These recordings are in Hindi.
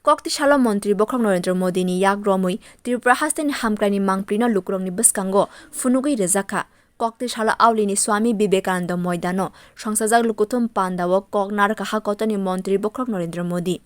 Koktisalo montri bokhorok Narendra Modi ni yak romui Tripura haste ni hamkrani mangprino lukurok ni bwskango funugui rejaka Koktisalo ni Swami Vivekananda moidano songsajak lukothum panda o kok narukha hakotor ni montri bokhorok Narendra Modi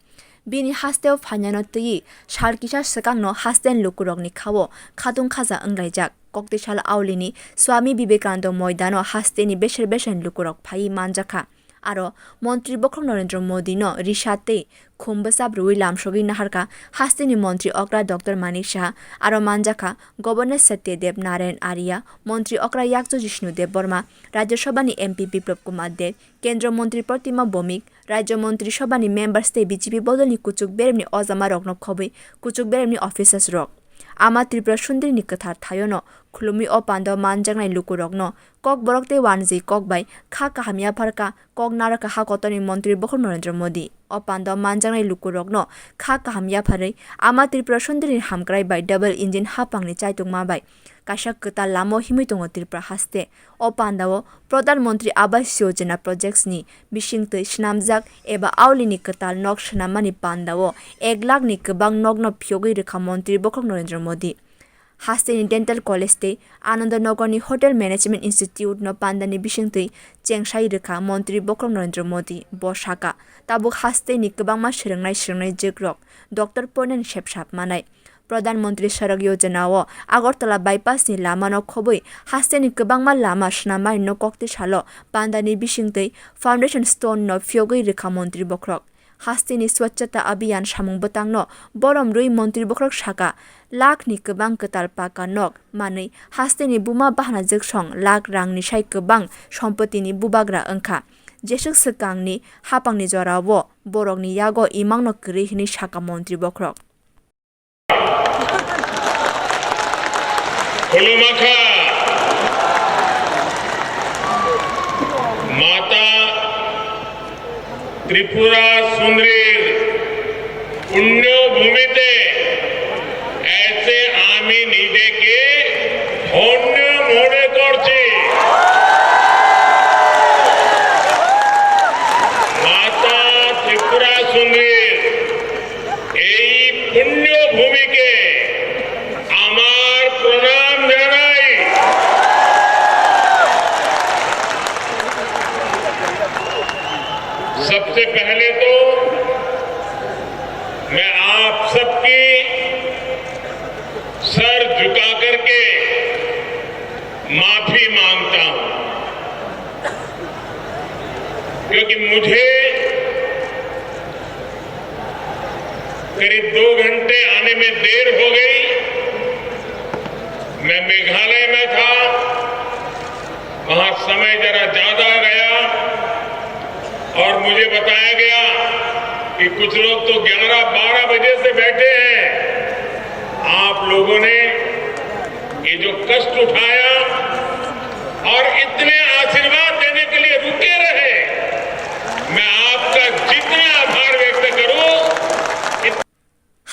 bini hasteo phainano tui sarkisa sakangno hasten lukurok ni khawo khatung khaja anglaijak Koktisalo ni Swami Vivekananda moidano haste ni beser lukurok phai manjakha aro montri bokhorok Narendra Modi no risate khombasab rui lamshogi naharka hasteni montri okra Dr. Manik Shah aro manjakha Governor Satyadev Narayan Arya montri okra yakjo Jishnu Dev Burma Rajya Sabha ni MP Biplab Kumar Dev Kendra Montri Pratima Bomik Rajya Montri Sabha ni members te BJP bodol ni kwchuk berem ni ojama rokno khobai kwchuk berem ni officers rok ama Tripura sundri ni kathar thayono khulumi o panda manjaknai lukurokno kok borokte wanji kok bai kha kahamya pharka kok naraka hakotor ni montri bokhorok Narendra Modi o panda manjaknai lukurokno kha kahamya pharai ama Tripura sundri ni hamkrai bai double engine hapangni chaitungma bai kaisa kata lamo himui tongo Tripura haste o panda o Pradhan Mantri Awas Yojana projects ni bisingtui swnamjak eba ni katal nok swnamani panda o 1 lakh ni kwbang nokno phiyogui rekha montri bokhorok Narendra Modi haste ni dental college te Anandanagar ni hotel management institute no panda ni bisingtui chengsai rekha montri bokhorok Narendra Modi bosaka tabuk haste ni kwbangma srwngnai jegrok Dr. Ponen shepsap manai Pradhan Mantri Sadak Yojana o Agartala bypass ni lama no khobui haste ni kwbangma lama swnamai no Koktisalo panda ni bisingtui foundation stone no phiyogui rekha montri bokhorok haste ni swachhata abhiyan samung botang no borom rui montri bokhorok saka lakh ni kwbang katal paka nok manui haste ni buma bahana jeksong lakh rang ni sai kwbang sompoti ni bubagra angkha jesuk sakang ni hapang ni jora wo borok ni yago imang no kri hini saka montri bokhorok खुलुमखा माता त्रिपुरा सुंदरीर पुण्य भूमिते ऐसे आमी निजे के धन्य मने करछी माता त्रिपुरा सुंदरीर এই পুণ্য ভূমিকে আমার প্রণাম জানাই सबसे पहले तो मैं आप सबकी सर झुका करके माफी मांगता हूं क्योंकि मुझे करीब 2 घंटे आने में देर हो गई मैं मेघालय में था वहां समय जरा ज्यादा गया और मुझे बताया गया कि कुछ लोग तो 11-12 बजे से बैठे हैं आप लोगों ने ये जो कष्ट उठाया और इतने आशीर्वाद देने के लिए रुके रहे मैं आपका जितना आभार व्यक्त करूं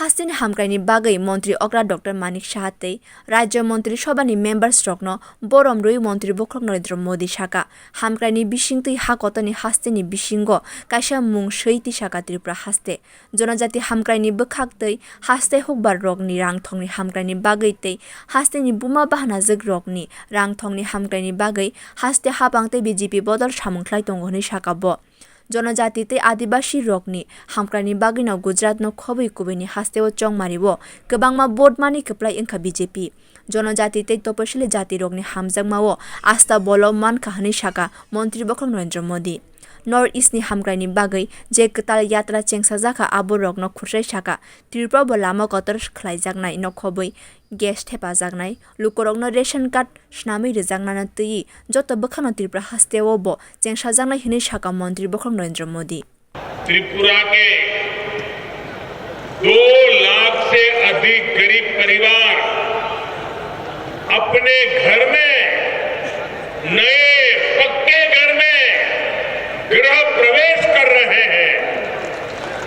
hasten hamkraini bagai montri okra Dr. Manik Shah te Rajya Montri Sabha ni members rokno borom rui montri bokhorok Narendra Modi saka hamkraini bisingtui hakotor ni haste ni bisingo kaisa mung seiti saka Tripura haste jonajati hamkraini bwkhaktui haste hokbar rok ni rangthongni hamkraini bagai tei haste ni buma bahana jek rok ni rangthongni hamkraini bagai haste hapangte BJP bodol samungklai tongo ni saka bo जनजाति ते आदिवासी रकनि हामक्रानि बागिनाव गुजरात न खबै कुबैनि हास्तेव चंगमारिबो गोबांमा बोर्डमानि कप्लाय इंखा बीजेपी जनजाति ते तपसिली जाति रकनि हामजागमाव आस्था बलो मानखा हनि साका मन्त्री बोखरok नरेन्द्र मोदी नर्थ इस्ट नि हामक्रानि बागै जे कताल यात्रा चेंसा जाखा आबो रकनो खुरसाय साका त्रिपुरा बलामा कतर खलायजागनाय न खबै गेस थेपा जागनाय लुकरकनो रेशन कार्ड स्नामै रेजागनाना तui joto बखानो त्रिपुरा हास्तेव बो चेंसा जागनाय हिनि साका मन्त्री बोखरok नरेन्द्र मोदी त्रिपुरा के 2 लाख से अधिक गरीब परिवार अपने घर में नए पक्के घर में गृह प्रवेश कर रहे हैं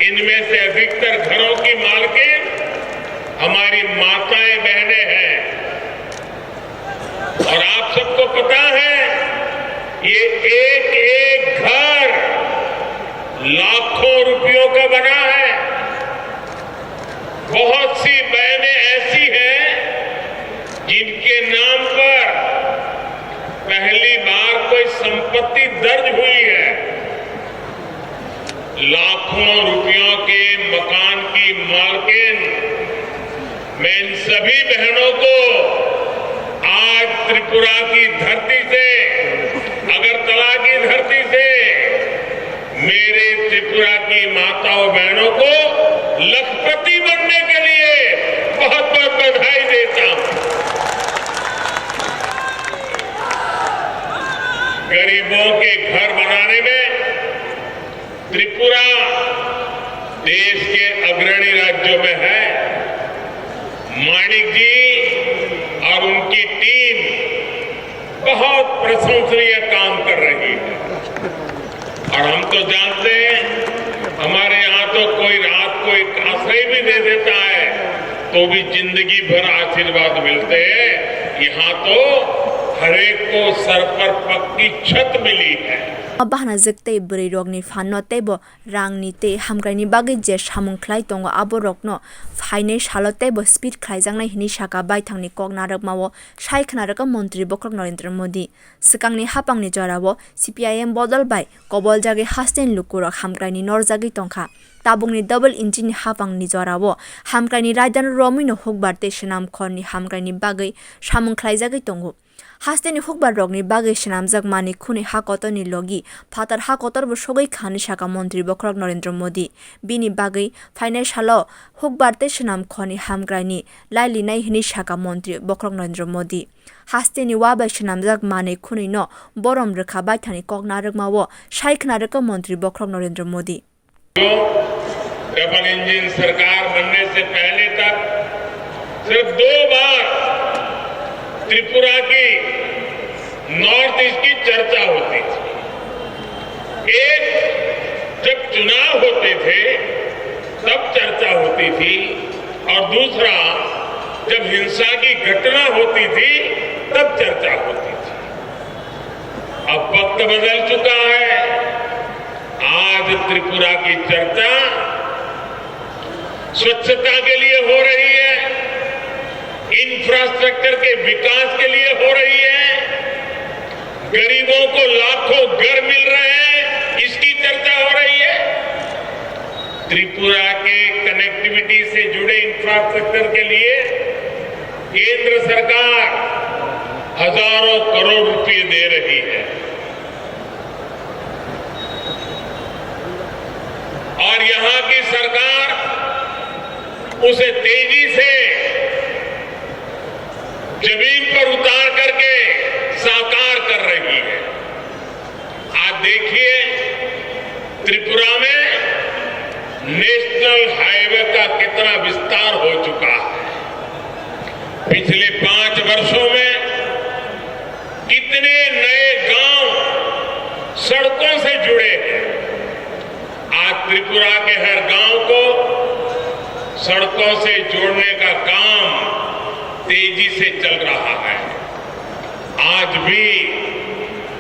इनमें से अधिकतर घरों की मालकिन हमारी माताएं बहनें हैं और आप सबको पता है ये एक घर लाखों रुपयों का बना है में संपत्ति दर्ज हुई है। लाखों रुपयों के मकान की मालकिन मैं इन सभी बहनों को आज त्रिपुरा की धरती से, अगरतला की धरती से मेरे त्रिपुरा की माताओं बहनों को लखपति बनने के लिए बहुत बहुत बधाई देता हूं। गरीबों के घर बनाने में त्रिपुरा देश के अग्रणी राज्यों में है। माणिक जी और उनकी टीम बहुत प्रशंसनीय काम कर रही है और हम तो जानते हैं हमारे यहाँ तो कोई रात को एक आश्रय भी दे देता है तो भी जिंदगी भर आशीर्वाद मिलते हैं। यहाँ तो हरेक को सर पर पक्की छत मिली है। Abahna zekte buri rogni fanno tebo rangni te hamgrani bagi je samung khlai tongo abo rokno phaine shalo tebo speed khlaijang nai hini shaka bai thangni koknarak mawo shaikhna raka montri bokhorok Narendra Modi sikangni hapangni jorabo CPIM bodol bai kobol jage hasten lukurok hamgrani norjagi tongkha tabungni double engine hapangni jorabo hamgrani raidan romino hokbarte shenam khorni hamgrani bagai samung khlaijagi tongo Hasteni hukbar rogni bagay shenamjak mani khuni hakotor ni logi phatar hakotor bo sogai khani shaka montri bokhorok Narendra Modi bini bagay financial hukbarte shenam khoni hamgrani laili nai hini shaka montri bokhorok Narendra Modi Hasteni wabai shenamjak mani khuni no borom rekha bai thani koknarak mawo shaikhna reka montri bokhorok Narendra Modi double engine सरकार बनने से पहले तक सिर्फ 2 बार त्रिपुरा की नॉर्थ ईस्ट की चर्चा होती थी। एक जब चुनाव होते थे तब चर्चा होती थी और दूसरा जब हिंसा की घटना होती थी तब चर्चा होती थी। अब वक्त बदल चुका है। आज त्रिपुरा की चर्चा स्वच्छता के लिए हो रही है, इंफ्रास्ट्रक्चर के विकास के लिए हो रही है, गरीबों को लाखों घर मिल रहे हैं, इसकी चर्चा हो रही है। त्रिपुरा के कनेक्टिविटी से जुड़े इंफ्रास्ट्रक्चर के लिए केंद्र सरकार हजारों करोड़ रुपए दे रही है और यहां की सरकार उसे तेजी से जमीन पर उतार करके साकार कर रही है। आज देखिए त्रिपुरा में नेशनल हाईवे का कितना विस्तार हो चुका है। पिछले 5 वर्षों में कितने नए गांव सड़कों से जुड़े हैं। आज त्रिपुरा के हर गांव को सड़कों से जोड़ने का काम तेजी से चल रहा है। आज भी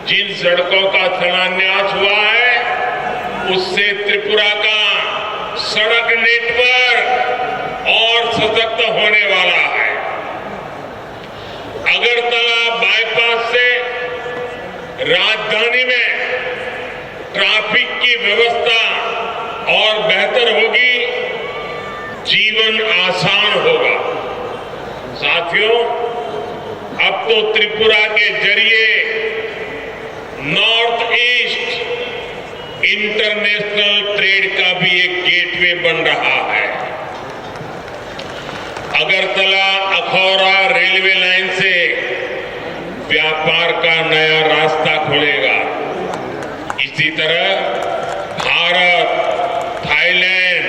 जिन सड़कों का शिलान्यास हुआ है उससे त्रिपुरा का सड़क नेटवर्क और सशक्त होने वाला है। अगरतला बाईपास से राजधानी में ट्रैफिक की व्यवस्था और बेहतर होगी, जीवन आसान होगा। साथियों, अब तो त्रिपुरा के जरिए नॉर्थ ईस्ट इंटरनेशनल ट्रेड का भी एक गेटवे बन रहा है। अगरतला अखौरा रेलवे लाइन से व्यापार का नया रास्ता खुलेगा। इसी तरह भारत, थाईलैंड,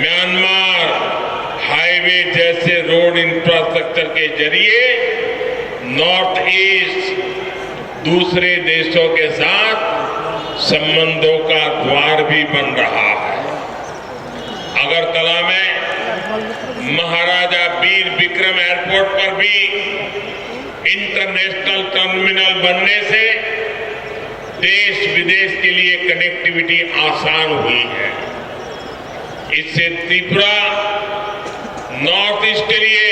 म्यांमार हाईवे जैसे रोड इंफ्रास्ट्रक्चर के जरिए नॉर्थ ईस्ट दूसरे देशों के साथ संबंधों का द्वार भी बन रहा है। अगरतला में महाराजा वीर विक्रम एयरपोर्ट पर भी इंटरनेशनल टर्मिनल बनने से देश विदेश के लिए कनेक्टिविटी आसान हुई है। इससे त्रिपुरा नॉर्थ ईस्ट के लिए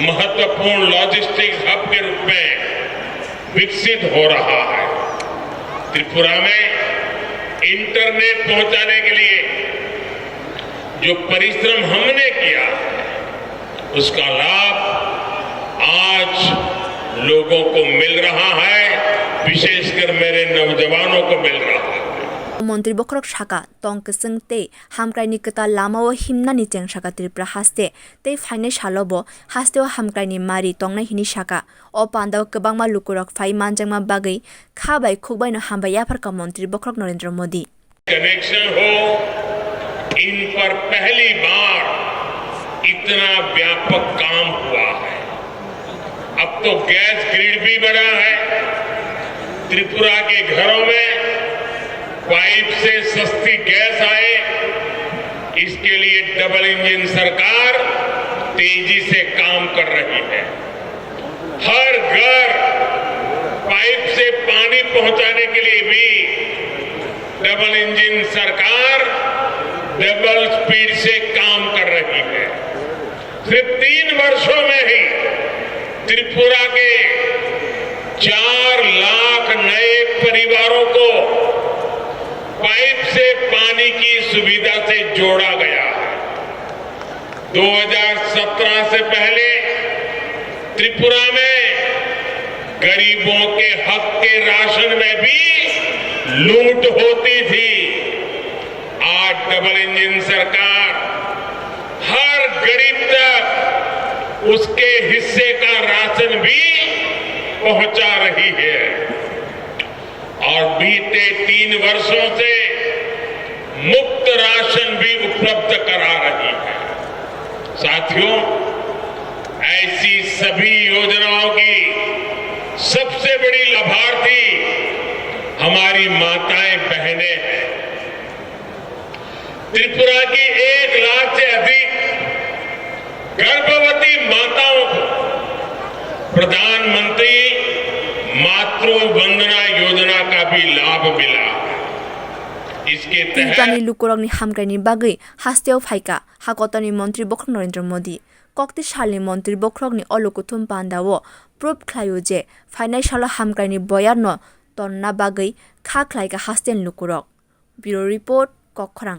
महत्वपूर्ण लॉजिस्टिक्स हब के रूप में विकसित हो रहा है। त्रिपुरा में इंटरनेट पहुंचाने के लिए जो परिश्रम हमने किया उसका लाभ आज लोगों को मिल रहा है, विशेषकर मेरे नौजवानों को मिल रहा है। मंत्री बोखरक शाखा तंकसंग ते हामक्राइनि कता लामाओ हिमनानि चें शाखा त्रिपुरा हास्ते ते फाइने शालोबो हास्तेओ हामक्राइनि मारि तंगनाय हिनि शाखा ओ पान्दाव गोबांमा लुकुरक फाइ मानजांमा बागै खाबाय खुबायनो हामबाय याफारका मंत्री बोखरक नरेंद्र मोदी कनेक्शन हो, इन पर पहली बार इतना व्यापक काम हुआ है। अब तो गैस ग्रिड भी बना है। त्रिपुरा के घरों में पाइप से सस्ती गैस आए, इसके लिए डबल इंजन सरकार तेजी से काम कर रही है। हर घर पाइप से पानी पहुंचाने के लिए भी डबल इंजन सरकार डबल स्पीड से काम कर रही है। सिर्फ 3 वर्षों में ही त्रिपुरा के 4 लाख नए परिवारों को पाइप से पानी की सुविधा से जोड़ा गया है। 2017 से पहले त्रिपुरा में गरीबों के हक के राशन में भी लूट होती थी। आज डबल इंजन सरकार हर गरीब तक उसके हिस्से का राशन भी पहुंचा रही है और बीते 3 वर्षों से मुफ्त राशन भी उपलब्ध करा रही है। साथियों, ऐसी सभी योजनाओं की सबसे बड़ी लाभार्थी हमारी माताएं बहनें हैं। त्रिपुरा की 1 लाख से अधिक गर्भवती माताओं को प्रधानमंत्री मातृ वंदना योजना का भी लाभ मिला। इसके तहत लुकुरकनि हामक्राइनि बागै हास्तेओ फाइका हाकोतरनि मंत्री बोखरक नरेंद्र मोदी कक्तिसालनि मंत्री बोखरकनि लुकोथुम पान्दाओ प्रुभ ख्लायो जे फाइनाइसाल हामक्राइनि बयारनो तन्ना बागै खा ख्लाइका हास्तेन लुकुरक ब्यूरो रिपोर्ट कोखरां।